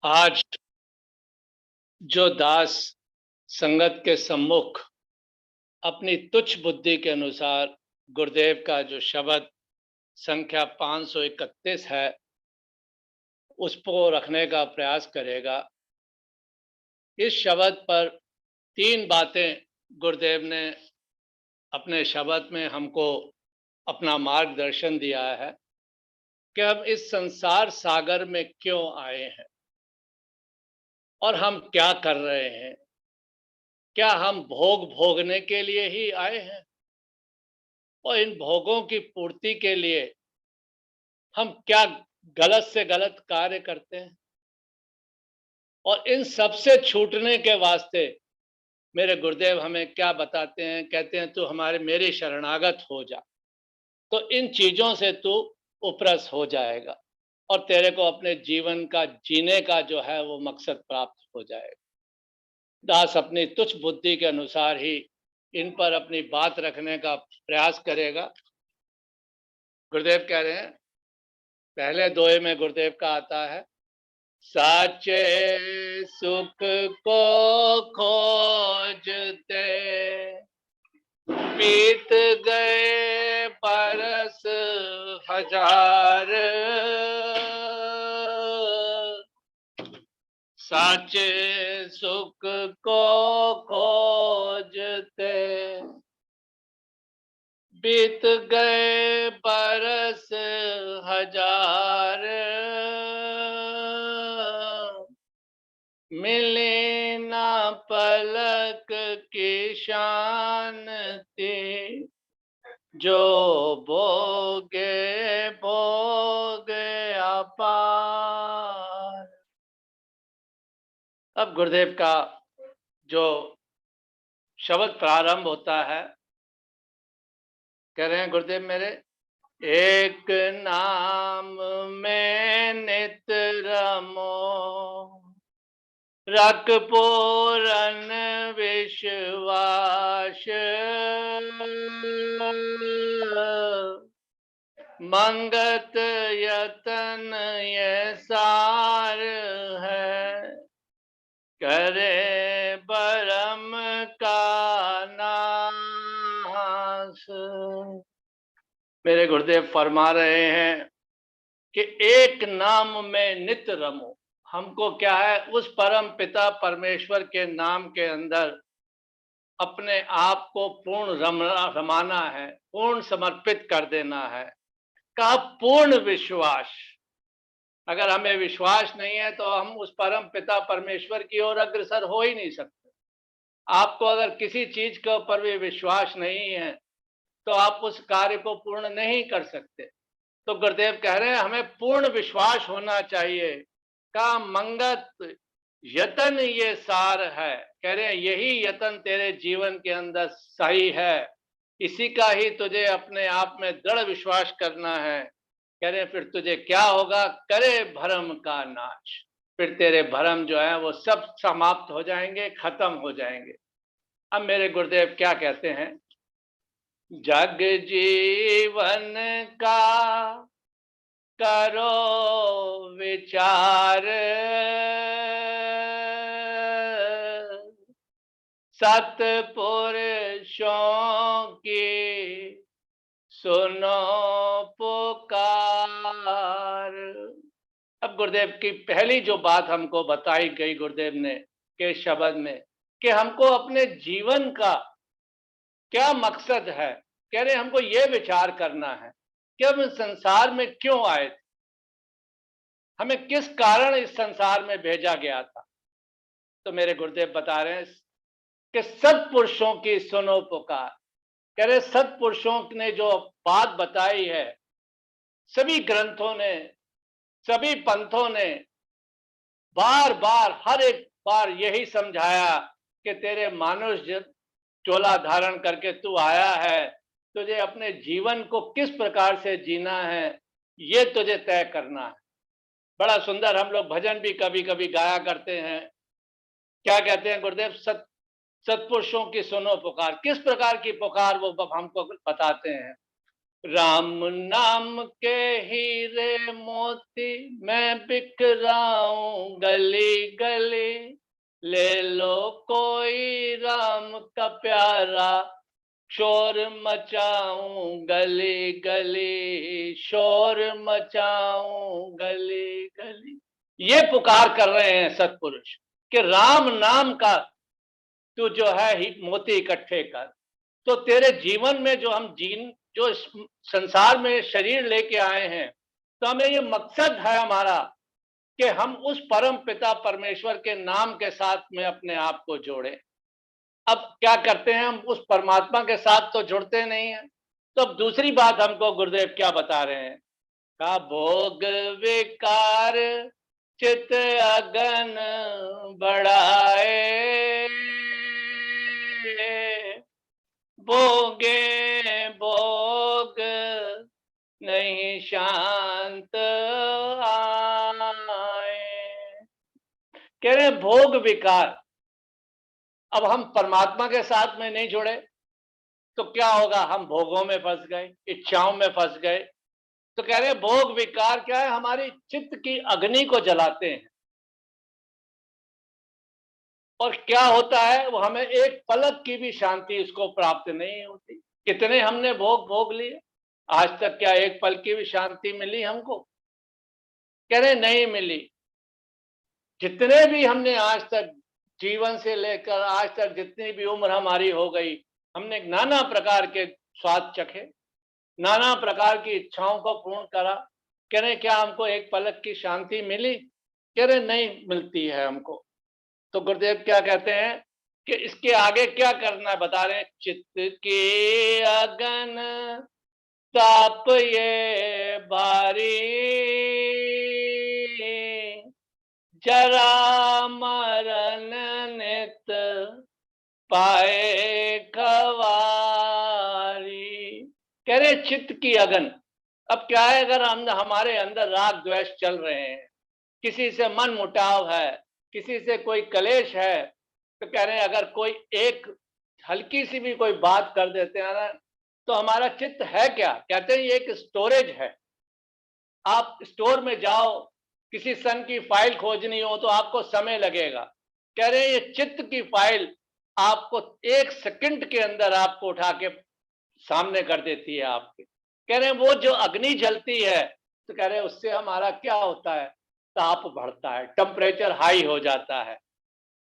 आज जो दास संगत के सम्मुख अपनी तुच्छ बुद्धि के अनुसार गुरुदेव का जो शब्द संख्या 531 है उसको रखने का प्रयास करेगा। इस शब्द पर 3 बातें गुरुदेव ने अपने शब्द में हमको अपना मार्गदर्शन दिया है कि हम इस संसार सागर में क्यों आए हैं और हम क्या कर रहे हैं। क्या हम भोग भोगने के लिए ही आए हैं और इन भोगों की पूर्ति के लिए हम क्या गलत से गलत कार्य करते हैं और इन सब से छूटने के वास्ते मेरे गुरुदेव हमें क्या बताते हैं। कहते हैं तू हमारे मेरी शरणागत हो जा, तो इन चीजों से तू उपरस हो जाएगा और तेरे को अपने जीवन का जीने का जो है वो मकसद प्राप्त हो जाएगा। दास अपनी तुच्छ बुद्धि के अनुसार ही इन पर अपनी बात रखने का प्रयास करेगा। गुरुदेव कह रहे हैं, पहले दोहे में गुरुदेव का आता है, साचे सुख को खोजते बीत गए बरस हजार, साचे सुख को खोजते बीत गए बरस हजार, मिले ना पलक की शांति जो भोगे भोगे अपार। अब गुरुदेव का जो शब्द प्रारंभ होता है, कह रहे हैं गुरुदेव मेरे, एक नाम में नित रमो रख पूरन विश्वास, मंगत यतन ये सार है, करे बरम का नाश। मेरे गुरुदेव फरमा रहे हैं कि एक नाम में नित रमो। हमको क्या है, उस परम पिता परमेश्वर के नाम के अंदर अपने आप को पूर्ण रमाना है, पूर्ण समर्पित कर देना है। का पूर्ण विश्वास, अगर हमें विश्वास नहीं है तो हम उस परम पिता परमेश्वर की ओर अग्रसर हो ही नहीं सकते। आपको अगर किसी चीज के ऊपर भी विश्वास नहीं है तो आप उस कार्य को पूर्ण नहीं कर सकते। तो गुरुदेव कह रहे हैं हमें पूर्ण विश्वास होना चाहिए। का मंगत यतन ये सार है, कह रहे हैं यही यतन तेरे जीवन के अंदर सही है, इसी का ही तुझे अपने आप में दृढ़ विश्वास करना है। कह रहे हैं फिर तुझे क्या होगा, करे भरम का नाश, फिर तेरे भरम जो है वो सब समाप्त हो जाएंगे, खत्म हो जाएंगे। अब मेरे गुरुदेव क्या कहते हैं, जग जीवन का करो विचार, सतपुरुषों की सुनो पुकार। अब गुरुदेव की पहली जो बात हमको बताई गई गुरुदेव ने के शब्द में, कि हमको अपने जीवन का क्या मकसद है। कह रहे हमको ये विचार करना है कि हम इस संसार में क्यों आए थे, हमें किस कारण इस संसार में भेजा गया था। तो मेरे गुरुदेव बता रहे हैं कि सत्पुरुषों की सुनो पुकार। कह रहे सत्पुरुषों ने जो बात बताई है, सभी ग्रंथों ने, सभी पंथों ने बार बार हर एक बार यही समझाया कि तेरे मानुष चोला धारण करके तू आया है, तुझे अपने जीवन को किस प्रकार से जीना है ये तुझे तय करना है। बड़ा सुंदर हम लोग भजन भी कभी कभी गाया करते हैं। क्या कहते हैं गुरुदेव, सत्पुरुषों की सुनो पुकार। किस प्रकार की पुकार वो हमको बताते हैं। राम नाम के हीरे मोती मैं बिखराऊं गली गली, ले लो कोई राम का प्यारा, शोर मचाऊं गली गली, शोर मचाऊं गली गली। ये पुकार कर रहे हैं सत्पुरुष कि राम नाम का तू जो है ही मोती इकट्ठे कर। तो तेरे जीवन में जो हम जो संसार में शरीर लेके आए हैं, तो हमें ये मकसद है हमारा कि हम उस परम पिता परमेश्वर के नाम के साथ में अपने आप को जोड़ें। अब क्या करते हैं, हम उस परमात्मा के साथ तो जुड़ते नहीं हैं। तो अब दूसरी बात हमको गुरुदेव क्या बता रहे हैं, का भोग विकार चित अगन बढ़ाए, भोगे भोग नहीं शांत आए। कह रहे भोग विकार, अब हम परमात्मा के साथ में नहीं जुड़े तो क्या होगा, हम भोगों में फंस गए, इच्छाओं में फंस गए। तो कह रहे भोग विकार क्या है, हमारी चित्त की अग्नि को जलाते हैं। और क्या होता है, वो हमें एक पलक की भी शांति इसको प्राप्त नहीं होती। कितने हमने भोग भोग लिए, आज तक क्या एक पल की भी शांति मिली हमको? कह रहे नहीं मिली। जितने भी हमने आज तक जीवन से लेकर आज तक जितनी भी उम्र हमारी हो गई, हमने नाना प्रकार के स्वाद चखे, नाना प्रकार की इच्छाओं को पूर्ण करा। कह रहे क्या हमको एक पलक की शांति मिली? कह रहे नहीं मिलती है हमको। तो गुरुदेव क्या कहते हैं कि इसके आगे क्या करना है, बता रहे हैं, चित्त के अगन ताप ये भारी, जरा मरण नित पाए खवारी। कह रहे चित्त की अगन। अब क्या है, अगर हम हमारे अंदर राग द्वेष चल रहे हैं, किसी से मन मुटाव है, किसी से कोई कलेश है, तो कह रहे हैं अगर कोई एक हल्की सी भी कोई बात कर देते हैं ना, तो हमारा चित्त है क्या, कहते हैं ये एक स्टोरेज है। आप स्टोर में जाओ, किसी सन की फाइल खोजनी हो तो आपको समय लगेगा। कह रहे हैं ये चित्त की फाइल आपको एक सेकंड के अंदर आपको उठा के सामने कर देती है आपके। कह रहे हैं वो जो अग्नि जलती है, तो कह रहे हैं उससे हमारा क्या होता है, ताप बढ़ता है, टेम्परेचर हाई हो जाता है।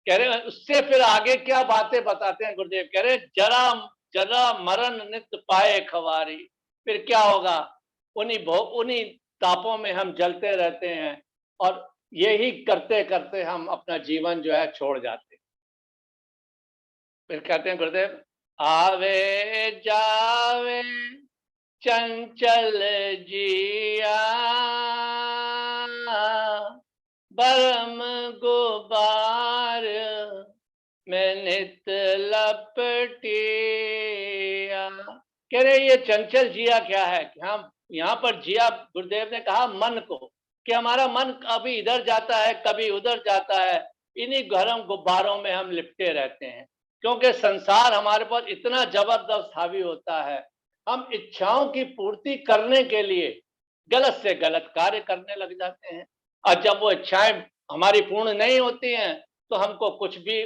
कह रहे हैं उससे फिर आगे क्या बातें बताते हैं गुरुदेव, कह रहे जरा जरा मरण नित पाए खवारी। फिर क्या होगा, उन्हीं तापों में हम जलते रहते हैं और यही करते करते हम अपना जीवन जो है छोड़ जाते हैं। फिर कहते हैं गुरुदेव, आवे जावे चंचल जिया, बरम गुबार में नित लपटिया। कह रहे ये चंचल जिया क्या है, कि हम यहाँ पर जिया, गुरुदेव ने कहा मन को, कि हमारा मन कभी इधर जाता है कभी उधर जाता है, इन्हीं गरम गुब्बारों में हम लिपटे रहते हैं। क्योंकि संसार हमारे पर इतना जबरदस्त हावी होता है, हम इच्छाओं की पूर्ति करने के लिए गलत से गलत कार्य करने लग जाते हैं। और जब वो इच्छाएं हमारी पूर्ण नहीं होती हैं, तो हमको कुछ भी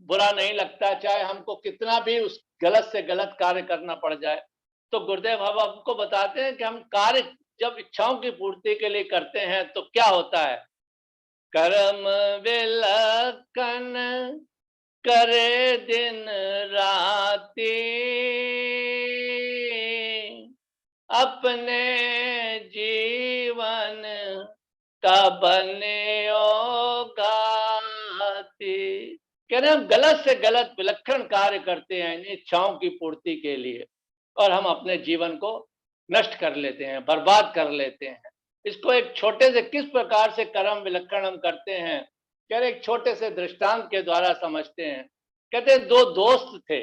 बुरा नहीं लगता, चाहे हमको कितना भी उस गलत से गलत कार्य करना पड़ जाए। तो गुरुदेव हम आपको बताते हैं कि हम कार्य जब इच्छाओं की पूर्ति के लिए करते हैं तो क्या होता है, कर्म विलक्षण करे दिन राती, अपने जीवन का बने गाती। कह रहे हम गलत से गलत विलक्षण कार्य करते हैं इन इच्छाओं की पूर्ति के लिए, और हम अपने जीवन को नष्ट कर लेते हैं, बर्बाद कर लेते हैं। इसको एक छोटे से किस प्रकार से कर्म विलक्षण हम करते हैं, कह रहे एक छोटे से दृष्टांत के द्वारा समझते हैं। कहते हैं दो दोस्त थे,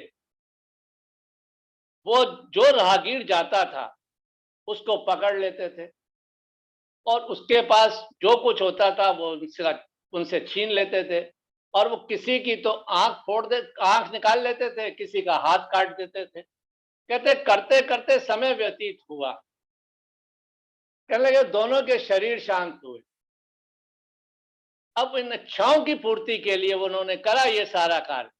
वो जो राहगीर जाता था उसको पकड़ लेते थे और उसके पास जो कुछ होता था वो उनसे छीन लेते थे, और वो किसी की तो आंख निकाल लेते थे, किसी का हाथ काट देते थे। कहते करते करते समय व्यतीत हुआ, कहने लगे दोनों के शरीर शांत हुए। अब इन इच्छाओं की पूर्ति के लिए उन्होंने करा ये सारा कार्य।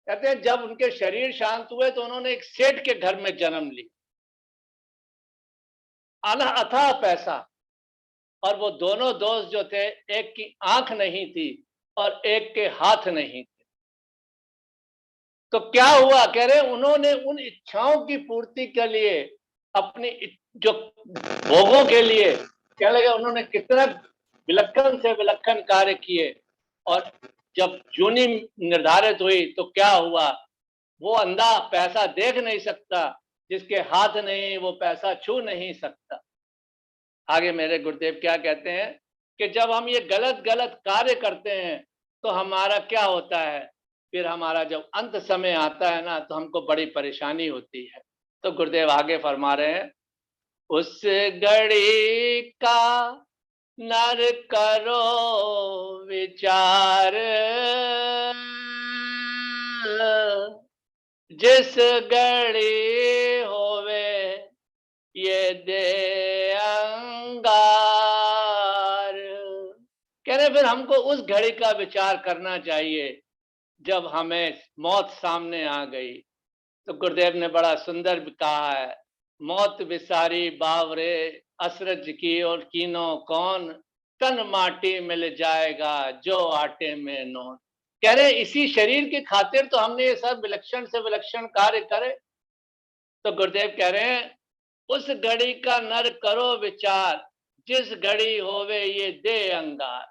कहते हैं जब उनके शरीर शांत हुए तो उन्होंने एक सेठ के घर में जन्म लिया, अथाह पैसा, और वो दोनों दोस्त जो थे, एक की आंख नहीं थी और एक के हाथ नहीं थे। तो क्या हुआ, कह रहे उन्होंने उन इच्छाओं की पूर्ति के लिए, अपनी जो भोगों के लिए, क्या लगे उन्होंने कितना विलक्षण से विलक्षण कार्य किए। और जब जूनी निर्धारित हुई तो क्या हुआ, वो अंधा पैसा देख नहीं सकता, जिसके हाथ नहीं वो पैसा छू नहीं सकता। आगे मेरे गुरुदेव क्या कहते हैं कि जब हम ये गलत गलत कार्य करते हैं तो हमारा क्या होता है, फिर हमारा जब अंत समय आता है ना तो हमको बड़ी परेशानी होती है। तो गुरुदेव आगे फरमा रहे हैं, उस घड़ी का नर करो विचार, जिस घड़ी होवे ये दे अंगार। कह रहे फिर हमको उस घड़ी का विचार करना चाहिए जब हमें मौत सामने आ गई। तो गुरुदेव ने बड़ा सुंदर कहा है, मौत विसारी बावरे असरज की और कीनो कौन, तन माटी मिल जाएगा जो आटे में नोन। कह रहे इसी शरीर की खातिर तो हमने ये सब विलक्षण से विलक्षण कार्य करे। तो गुरुदेव कह रहे हैं उस घड़ी का नर करो विचार, जिस घड़ी होवे ये दे अंगार।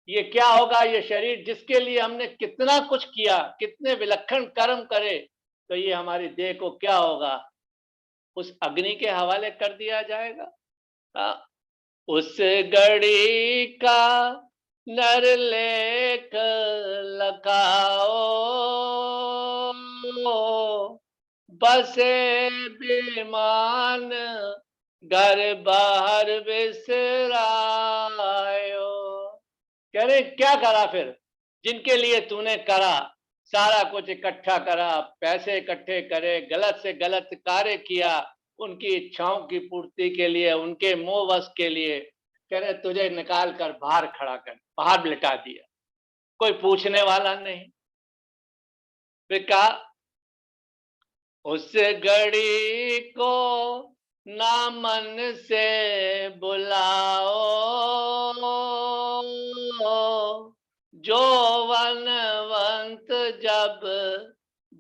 ये क्या होगा, ये शरीर जिसके लिए हमने कितना कुछ किया, कितने विलक्षण कर्म करे, तो ये हमारी देह को क्या होगा, उस अग्नि के हवाले कर दिया जाएगा। उस घड़ी का नर लेख लखाओ, बसे विमान घर बाहर बिसरायो। कह रहे क्या करा फिर, जिनके लिए तूने करा, सारा कुछ इकट्ठा करा, पैसे इकट्ठे करे, गलत से गलत कार्य किया, उनकी इच्छाओं की पूर्ति के लिए, उनके मोह वश के लिए, कह रहे तुझे निकाल कर बाहर खड़ा कर, बाहर लिटा दिया, कोई पूछने वाला नहीं। फिर कहा उस घड़ी को ना मन से बुलाओ, जो वनवंत जब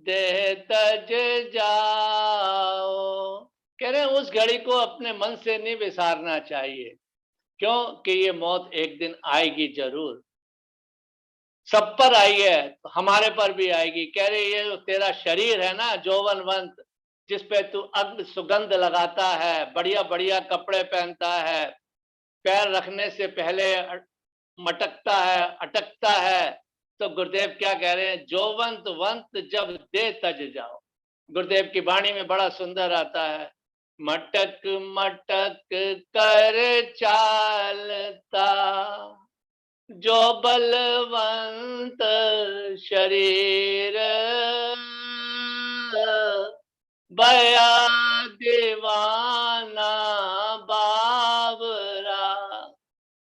देह तज जाओ। कह रहे उस घड़ी को अपने मन से नहीं विसारना चाहिए, क्यों कि ये मौत एक दिन आएगी जरूर, सब पर आई है तो हमारे पर भी आएगी। कह रहे ये तेरा शरीर है ना जौवनवंत, जिस पे तू अग्नि सुगंध लगाता है, बढ़िया बढ़िया कपड़े पहनता है, पैर रखने से पहले मटकता है, अटकता है। तो गुरुदेव क्या कह रहे हैं, जौवंत वंत जब दे तज जाओ। गुरुदेव की वाणी में बड़ा सुंदर आता है, मटक मटक कर चालता जो बलवंत शरीर, बया दीवाना बावरा,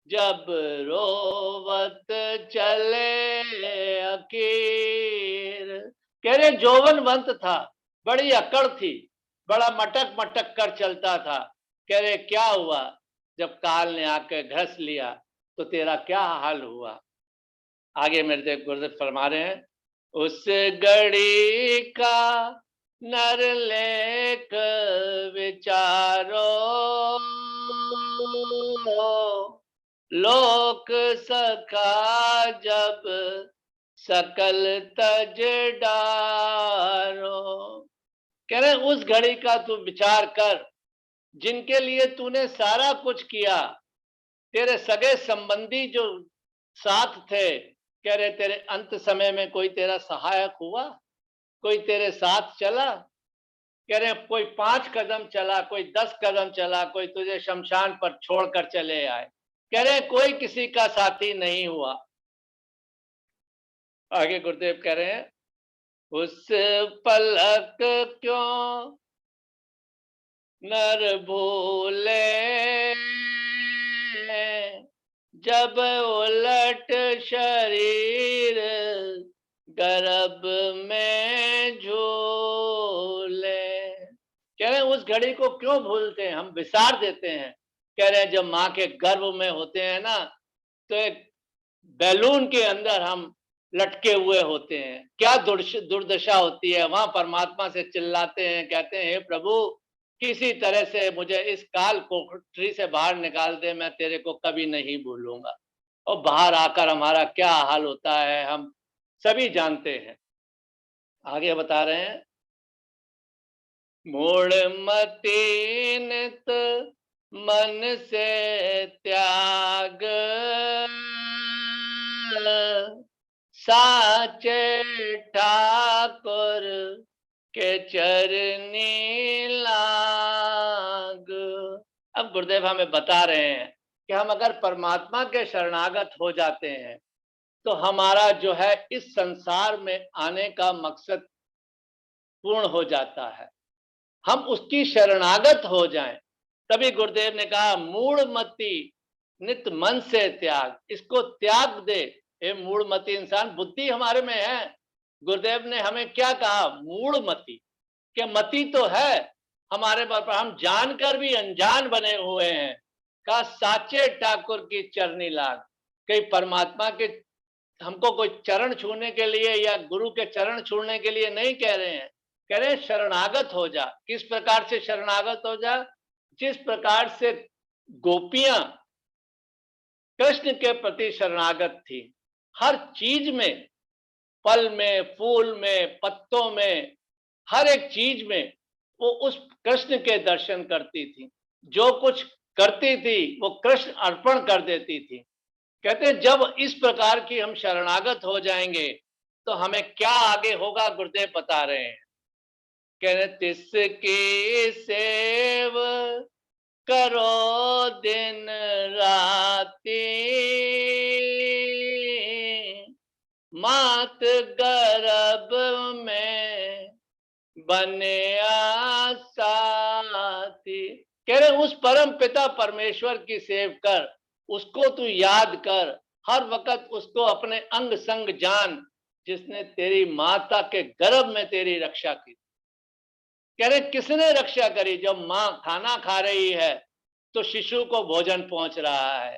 जब रोवत चले अकीर। कह रहे जौवनवंत था, बड़ी अकड़ थी, बड़ा मटक मटक कर चलता था। कह रहे क्या हुआ, जब काल ने आकर घस लिया तो तेरा क्या हाल हुआ। आगे मेरे गुरुदेव फरमा रहे हैं, उस घड़ी का नर लेख विचारो, लोक सखा जब सकल तज डारो। कह रहे उस घड़ी का तू विचार कर, जिनके लिए तूने सारा कुछ किया, तेरे सगे संबंधी जो साथ थे, कह रहे तेरे अंत समय में कोई तेरा सहायक हुआ, कोई तेरे साथ चला। कह रहे कोई 5 कदम चला, कोई 10 कदम चला, कोई तुझे शमशान पर छोड़कर चले आए। कह रहे कोई किसी का साथी नहीं हुआ। आगे गुरुदेव कह रहे हैं, उस पलक क्यों नर भूले, जब उलट शरीर गर्भ में झूले। कह रहे हैं उस घड़ी को क्यों भूलते हैं, हम विसार देते हैं। कह रहे हैं जब माँ के गर्भ में होते हैं ना, तो एक बैलून के अंदर हम लटके हुए होते हैं। क्या दुर्दशा होती है। वहां परमात्मा से चिल्लाते हैं, कहते हैं हे प्रभु किसी तरह से मुझे इस काल कोठरी से बाहर निकाल दे, मैं तेरे को कभी नहीं भूलूंगा। और बाहर आकर हमारा क्या हाल होता है हम सभी जानते हैं। आगे बता रहे हैं, मूढ़ मति नित मन से त्याग, साचे ठाकुर के चरनी लाग। अब गुरुदेव हमें बता रहे हैं कि हम अगर परमात्मा के शरणागत हो जाते हैं तो हमारा जो है इस संसार में आने का मकसद पूर्ण हो जाता है। हम उसकी शरणागत हो जाएं। तभी गुरुदेव ने कहा मूढ़मति नित मन से त्याग, इसको त्याग दे। ये मूढ़मति इंसान, बुद्धि हमारे में है। गुरुदेव ने हमें क्या कहा, मूढ़मति, कि मति तो है हमारे पर हम जानकर भी अनजान बने हुए हैं। कहा साचे ठाकुर की चरनी लाग। कहीं परमात्मा के हमको कोई चरण छूने के लिए या गुरु के चरण छूने के लिए नहीं कह रहे हैं, कह रहे हैं शरणागत हो जा। किस प्रकार से शरणागत हो जा, जिस प्रकार से गोपियां कृष्ण के प्रति शरणागत थी। हर चीज में, फल में, फूल में, पत्तों में, हर एक चीज में वो उस कृष्ण के दर्शन करती थी। जो कुछ करती थी वो कृष्ण अर्पण कर देती थी। कहते हैं जब इस प्रकार की हम शरणागत हो जाएंगे तो हमें क्या आगे होगा, गुरुदेव बता रहे हैं। कह रहे तिसकी सेव करो दिन राती, मात गर्भ में बने साथी। कह रहे उस परम पिता परमेश्वर की सेव कर, उसको तू याद कर, हर वक्त उसको अपने अंग संग जान, जिसने तेरी माता के गर्भ में तेरी रक्षा की। कह रहे किसने रक्षा करी, जब माँ खाना खा रही है तो शिशु को भोजन पहुंच रहा है।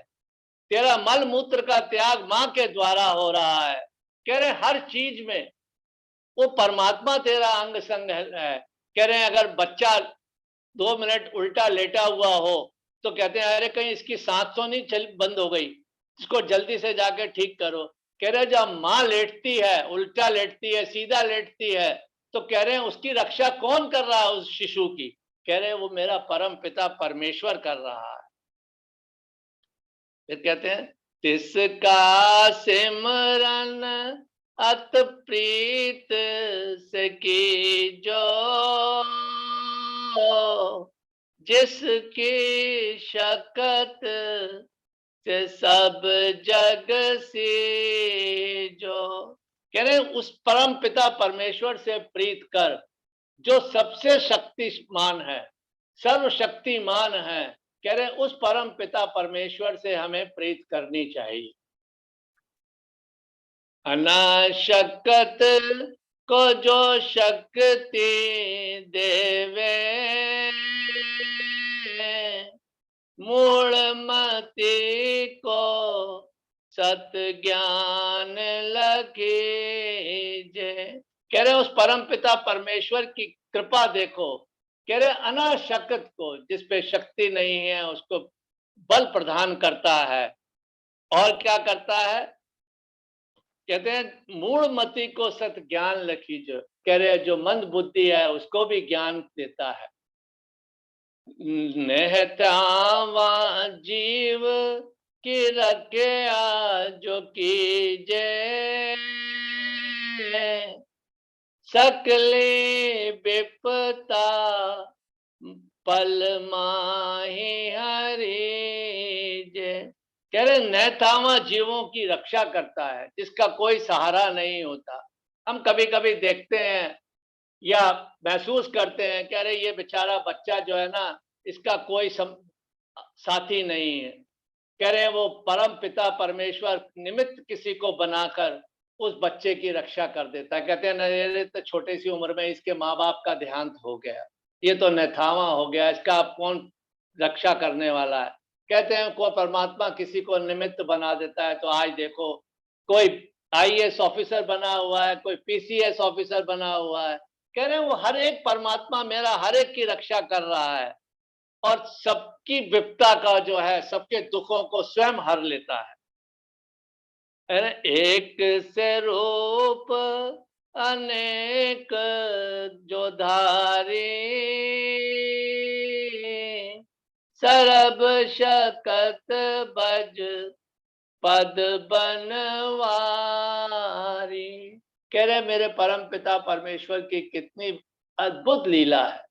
तेरा मल मूत्र का त्याग माँ के द्वारा हो रहा है। कह रहे हर चीज में वो परमात्मा तेरा अंग संग है। कह रहे हैं अगर बच्चा 2 मिनट उल्टा लेटा हुआ हो तो कहते हैं अरे कहीं इसकी सांस तो नहीं चल बंद हो गई, इसको जल्दी से जाके ठीक करो। कह रहे जब माँ लेटती है, उल्टा लेटती है, सीधा लेटती है, तो कह रहे हैं उसकी रक्षा कौन कर रहा है उस शिशु की। कह रहे हैं वो मेरा परम पिता परमेश्वर कर रहा है। फिर कहते हैं तिसका सिमरन अत प्रीत से की जो, जिसकी शकत से सब जग सी जो। कह रहे उस परम पिता परमेश्वर से प्रीत कर जो सबसे शक्तिमान है, सर्वशक्तिमान है। कह रहे उस परम पिता परमेश्वर से हमें प्रीत करनी चाहिए। अनाशक्त को जो शक्ति देवे, मूढ़मति को सत ज्ञान लखीजे। कह रहे उस परम पिता परमेश्वर की कृपा देखो। कह रहे अनाशक्त को, जिस पे शक्ति नहीं है, उसको बल प्रदान करता है। और क्या करता है, कहते हैं मूढ़मति को सत ज्ञान लखीजे। कह रहे जो मंद बुद्धि है उसको भी ज्ञान देता है। नेहतावा जीव की रख्या जो कीजे, सकली विपता पल माही हरि जे। कह रहे नेतावा जीवों की रक्षा करता है जिसका कोई सहारा नहीं होता। हम कभी कभी देखते हैं या महसूस करते हैं, कह रहे ये बेचारा बच्चा जो है ना, इसका कोई साथी नहीं है। कह रहे हैं वो परम पिता परमेश्वर निमित्त किसी को बनाकर उस बच्चे की रक्षा कर देता है। कहते हैं मेरे तो छोटी सी उम्र में इसके माँ बाप का देहांत हो गया, ये तो नथावा हो गया, इसका अब कौन रक्षा करने वाला है। कहते हैं कोई परमात्मा किसी को निमित्त बना देता है। तो आज देखो कोई आईएएस ऑफिसर बना हुआ है, कोई पीसीएस ऑफिसर बना हुआ है। कह रहे हैं वो हर एक परमात्मा मेरा हर एक की रक्षा कर रहा है और सबकी विपदा का जो है, सबके दुखों को स्वयं हर लेता है। अरे एक से रूप अनेक जो धारी, सरब शकत बज पद बनवारी। कह रहे मेरे परम पिता परमेश्वर की कितनी अद्भुत लीला है।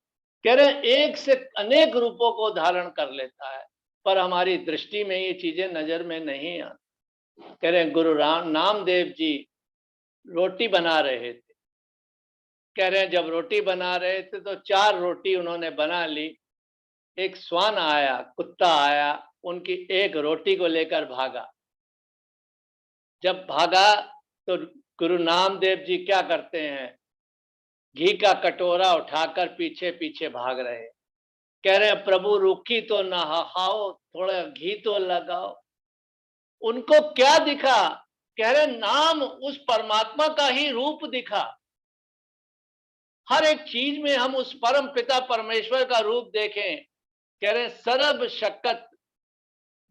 कह रहे एक से अनेक रूपों को धारण कर लेता है, पर हमारी दृष्टि में ये चीजें नजर में नहीं आती। कह रहे गुरु राम नामदेव जी रोटी बना रहे थे। कह रहे जब रोटी बना रहे थे तो 4 रोटी उन्होंने बना ली। एक श्वान आया, कुत्ता आया, उनकी एक रोटी को लेकर भागा। जब भागा तो गुरु नामदेव जी क्या करते हैं, घी का कटोरा उठाकर पीछे पीछे भाग रहे। कह रहे हैं प्रभु रूखी तो ना खाओ, थोड़ा घी तो लगाओ। उनको क्या दिखा? कह रहे नाम उस परमात्मा का ही रूप दिखा। हर एक चीज में हम उस परम पिता परमेश्वर का रूप देखें। कह रहे सर्व शकत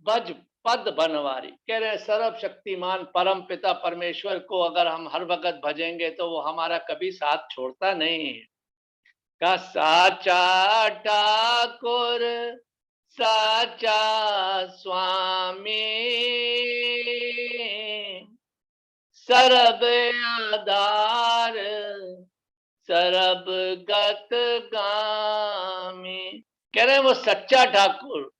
बज पद बनवारी। कह रहे सर्व शक्तिमान परम पिता परमेश्वर को अगर हम हर वक्त भजेंगे तो वो हमारा कभी साथ छोड़ता नहीं है। का साचा ठाकुर साचा स्वामी, सरब आधार सरब गत गामी। कह रहे हैं वो सच्चा ठाकुर,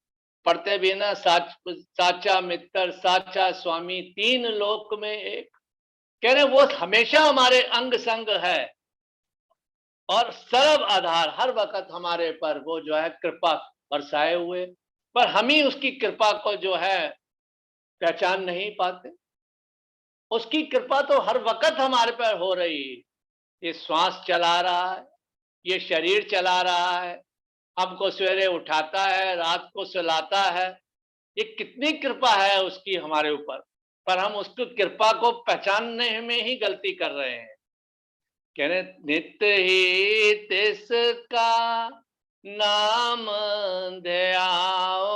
पढ़ते भी ना साचा मित्र साचा स्वामी, 3 लोक में एक। कह रहे वो हमेशा हमारे अंग संग है और सर्व आधार, हर वक्त हमारे पर वो जो है कृपा बरसाए हुए, पर हम ही उसकी कृपा को जो है पहचान नहीं पाते। उसकी कृपा तो हर वक्त हमारे पर हो रही है। ये श्वास चला रहा है, ये शरीर चला रहा है, हमको सवेरे उठाता है, रात को सुलाता है। ये कितनी कृपा है उसकी हमारे ऊपर, पर हम उसकी कृपा को पहचानने में ही गलती कर रहे हैं। कह रहे नित्य ही तिसका नाम ध्याओ,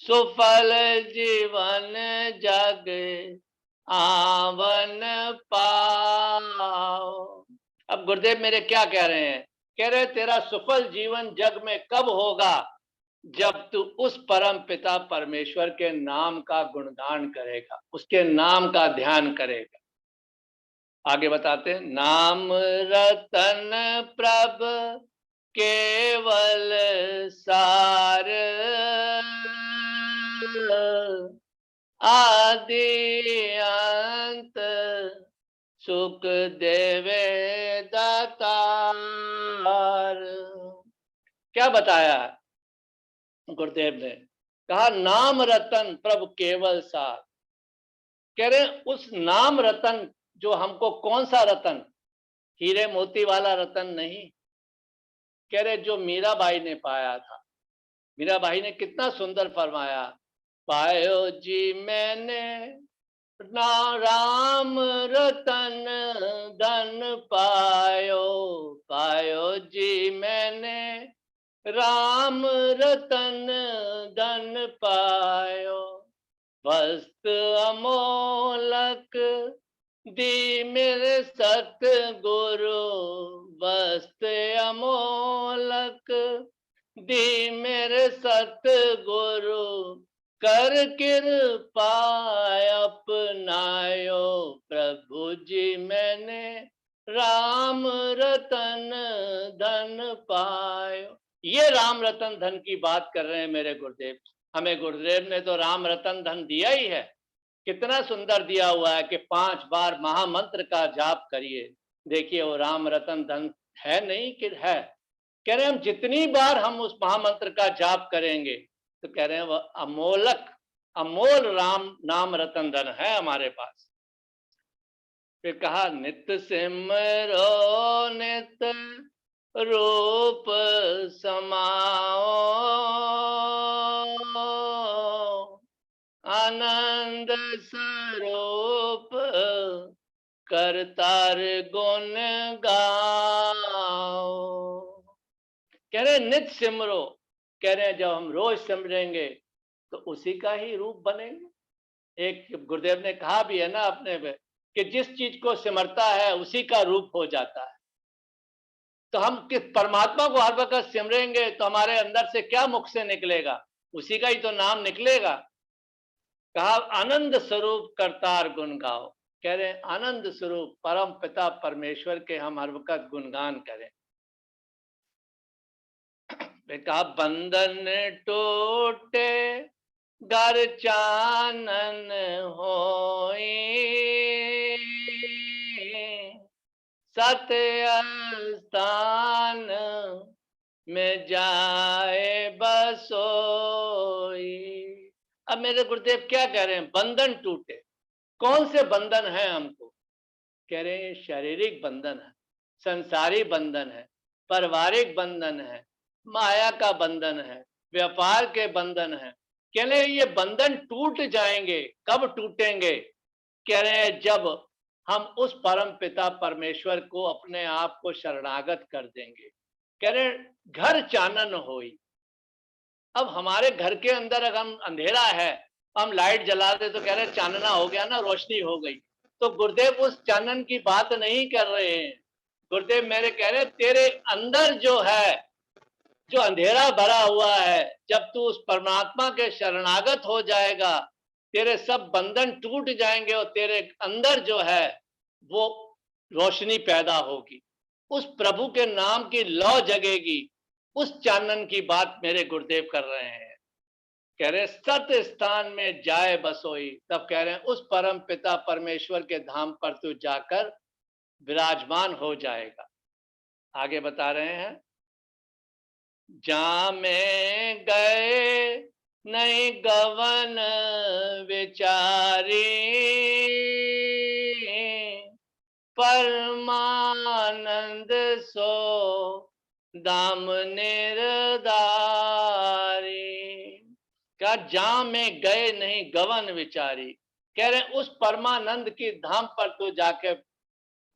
सुफल जीवन जग आवन पाओ। अब गुरुदेव मेरे क्या कह रहे हैं? कह रहे तेरा सफल जीवन जग में कब होगा? जब तू उस परम पिता परमेश्वर के नाम का गुणगान करेगा, उसके नाम का ध्यान करेगा। आगे बताते हैं, नाम रतन प्रभ केवल सार, आदि अंत सुख देवे दातार। क्या बताया गुरुदेव ने? कहा नाम रतन प्रभु केवल सार। कह रहे उस नाम रतन जो हमको, कौन सा रतन? हीरे मोती वाला रतन नहीं। कह रहे जो मीराबाई ने पाया था। मीराबाई ने कितना सुंदर फरमाया, पायो जी मैंने ना राम रतन धन पायो, पायो जी मैंने राम रतन धन पायो। वस्त अमोलक दी मेरे सतगुरु, वस्त अमोलक दी मेरे सतगुरु, कर कृपा अपनायो प्रभु जी मैंने राम रतन धन पायो। ये राम रतन धन की बात कर रहे हैं मेरे गुरुदेव। हमें गुरुदेव ने तो राम रतन धन दिया ही है। कितना सुंदर दिया हुआ है कि 5 बार महामंत्र का जाप करिए। देखिए वो राम रतन धन है नहीं कि है? कह रहे हैं हम जितनी बार हम उस महामंत्र का जाप करेंगे, तो कह रहे हैं वह अमोल राम नाम रतन धन है हमारे पास। फिर कहा नित्य सिमरो नित्य रूप समाओ, आनंद स्वरूप करतार गुण गाओ। कह रहे नित्य सिमरो, कह रहे हैं जब हम रोज सिमरेंगे तो उसी का ही रूप बनेंगे। एक गुरुदेव ने कहा भी है ना अपने में कि जिस चीज को सिमरता है उसी का रूप हो जाता है। तो हम किस परमात्मा को हर वक्त सिमरेंगे तो हमारे अंदर से क्या मुख से निकलेगा? उसी का ही तो नाम निकलेगा। कहा आनंद स्वरूप करतार गुण गाओ। कह रहे हैं आनंद स्वरूप परम पिता परमेश्वर के हम हर वक्त गुणगान करें। कहा बंधन टूटे घर चानन होई, सत्य स्थान में जाए बसोई। अब मेरे गुरुदेव क्या कह रहे हैं? बंधन टूटे। कौन से बंधन है हमको? कह रहे हैं शारीरिक बंधन है, संसारी बंधन है, पारिवारिक बंधन है, माया का बंधन है, व्यापार के बंधन है। कह रहे हैं ये बंधन टूट जाएंगे। कब टूटेंगे? कह रहे हैं जब हम उस परम पिता परमेश्वर को अपने आप को शरणागत कर देंगे। कह रहे घर चानन होई। अब हमारे घर के अंदर अगर हम अंधेरा है, हम लाइट जला दे तो कह रहे चानना हो गया ना, रोशनी हो गई। तो गुरुदेव उस चानन की बात नहीं कर रहे हैं। गुरुदेव मेरे कह रहे तेरे अंदर जो है, जो अंधेरा भरा हुआ है, जब तू उस परमात्मा के शरणागत हो जाएगा, तेरे सब बंधन टूट जाएंगे और तेरे अंदर जो है वो रोशनी पैदा होगी, उस प्रभु के नाम की लौ जगेगी। उस चानन की बात मेरे गुरुदेव कर रहे हैं। कह रहे सत्य स्थान में जाए बसोई। तब कह रहे हैं उस परम पिता परमेश्वर के धाम पर तू जाकर विराजमान हो जाएगा। आगे बता रहे हैं जा में गए नहीं गवन विचारी, परमानंद सो दाम निर्धारी। क्या जा में गए नहीं गवन विचारी। कह रहे उस परमानंद की धाम पर तो जाके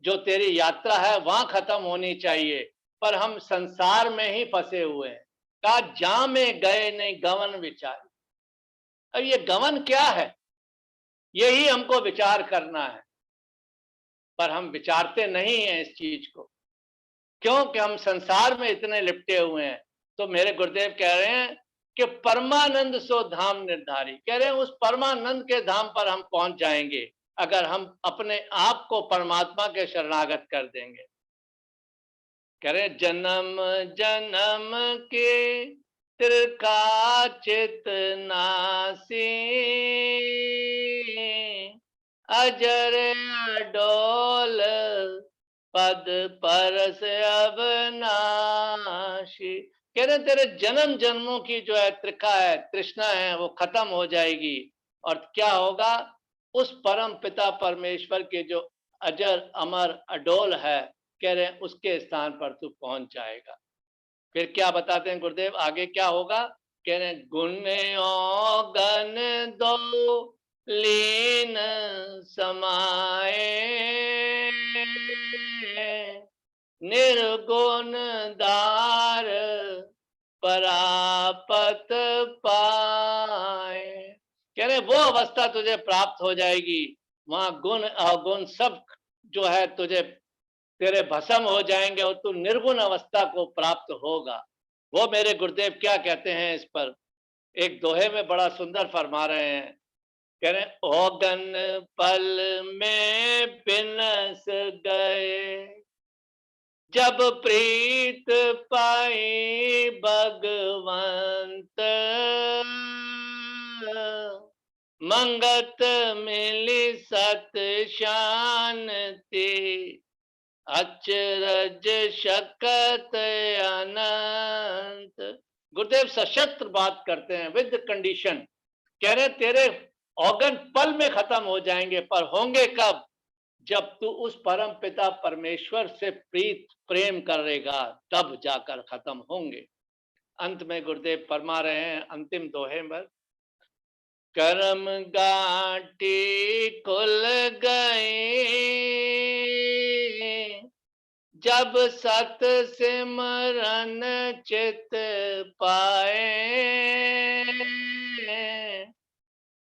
जो तेरी यात्रा है वहां खत्म होनी चाहिए, पर हम संसार में ही फंसे हुए हैं। कहा जा में गए नहीं गवन विचारी। अब ये गवन क्या है, यही हमको विचार करना है, पर हम विचारते नहीं हैं इस चीज को, क्योंकि हम संसार में इतने लिपटे हुए हैं। तो मेरे गुरुदेव कह रहे हैं कि परमानंद सो धाम निर्धारी। कह रहे हैं उस परमानंद के धाम पर हम पहुंच जाएंगे अगर हम अपने आप को परमात्मा के शरणागत कर देंगे। कह रहे जन्म जन्म के तिरका चित नासी, अजर अडोल पद परस अवनाशी। कह रहे तेरे जन्म जन्मों की जो है त्रिका है, तृष्णा है, वो खत्म हो जाएगी। और क्या होगा? उस परम पिता परमेश्वर के जो अजर अमर अडोल है, कह रहे हैं उसके स्थान पर तू पहुंच जाएगा। फिर क्या बताते हैं गुरुदेव आगे क्या होगा? कह रहे हैं गुण गण दो लीन समाए, निर्गुण दार परापत पाए। कह रहे वो अवस्था तुझे प्राप्त हो जाएगी, वहां गुण अवगुण सब जो है तुझे तेरे भस्म हो जाएंगे और तू निर्गुण अवस्था को प्राप्त होगा। वो मेरे गुरुदेव क्या कहते हैं इस पर? एक दोहे में बड़ा सुंदर फरमा रहे हैं। कह रहे ओगन पल में बिनस गए, जब प्रीत पाई भगवंत, मंगत मिली सत शांति, अचरज शकत अनंत। गुरुदेव सशस्त्र बात करते हैं विद कंडीशन। कह रहे तेरे ऑर्गन पल में खत्म हो जाएंगे, पर होंगे कब? जब तू उस परम पिता परमेश्वर से प्रीत प्रेम करेगा, तब जाकर खत्म होंगे। अंत में गुरुदेव फरमा रहे हैं अंतिम दोहे में, कर्म गांठी खुल गई जब सत सिमरन चित पाए,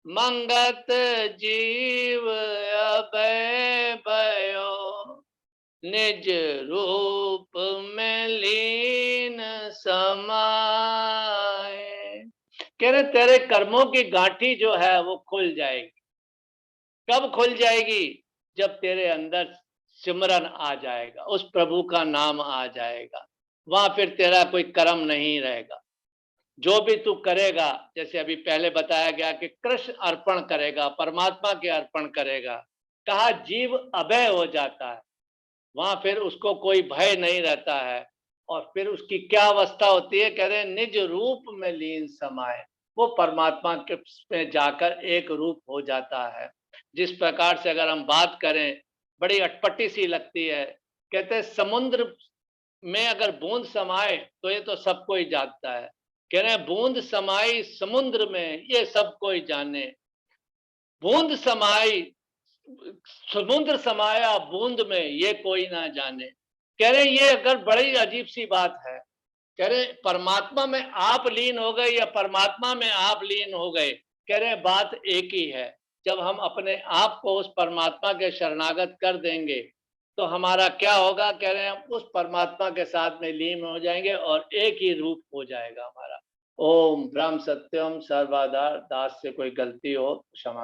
मंगत जीव अभय भयो निज रूप में लीन समाए। कह रहे तेरे कर्मों की गांठी जो है वो खुल जाएगी। कब खुल जाएगी? जब तेरे अंदर सिमरन आ जाएगा, उस प्रभु का नाम आ जाएगा। वहां फिर तेरा कोई कर्म नहीं रहेगा। जो भी तू करेगा, जैसे अभी पहले बताया गया कि कृष्ण अर्पण करेगा, परमात्मा के अर्पण करेगा, कहा जीव अभय हो जाता है। वहां फिर उसको कोई भय नहीं रहता है। और फिर उसकी क्या अवस्था होती है? कह रहे हैं निज रूप में लीन समाये। वो परमात्मा के में जाकर एक रूप हो जाता है। जिस प्रकार से अगर हम बात करें, बड़ी अटपटी सी लगती है। कहते हैं समुद्र में अगर बूंद समाये तो ये तो सब कोई जानता है। कह रहे हैं बूंद समाई समुद्र में ये सब कोई जाने। बूंद समाई, समुद्र समाया बूंद में ये कोई ना जाने। कह रहे ये अगर बड़ी अजीब सी बात है। कह रहे परमात्मा में आप लीन हो गए या परमात्मा में आप लीन हो गए, कह रहे बात एक ही है। जब हम अपने आप को उस परमात्मा के शरणागत कर देंगे तो हमारा क्या होगा? कह रहे हैं हम उस परमात्मा के साथ में लीन हो जाएंगे और एक ही रूप हो जाएगा हमारा। ओम ब्रह्म सत्यम सर्वदा दास से कोई गलती हो क्षमा